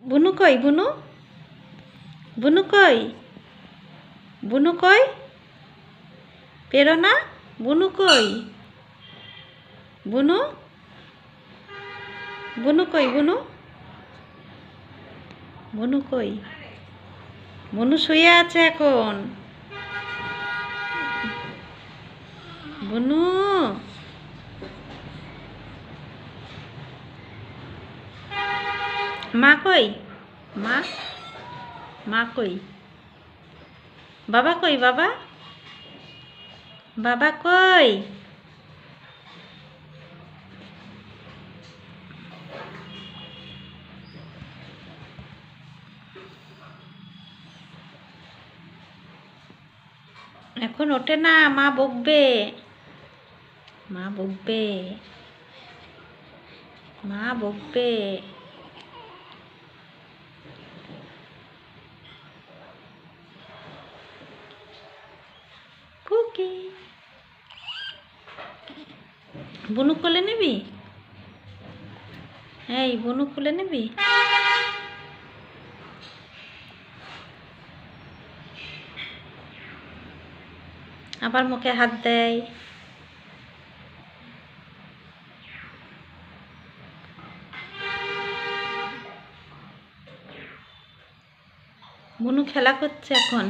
বুনু কই বুনু? বুনু কই? বুনু কই? প্রেরণা বুনু কই? বুনু? বুনু কই বুনু? বুনু কই? বুনু শুয়ে আছে এখন। বুনু মা কই? মা? মা কই? বাবা কই বাবা? বাবা কই? এখন ওঠে না, মা বকবে। মা বকবে। মা বকবে। কুকি। বুনু কোলে নিবি? এই বুনু কোলে নিবি? আবার মুখে হাত দেয়। বুনু খেলা করছে এখন।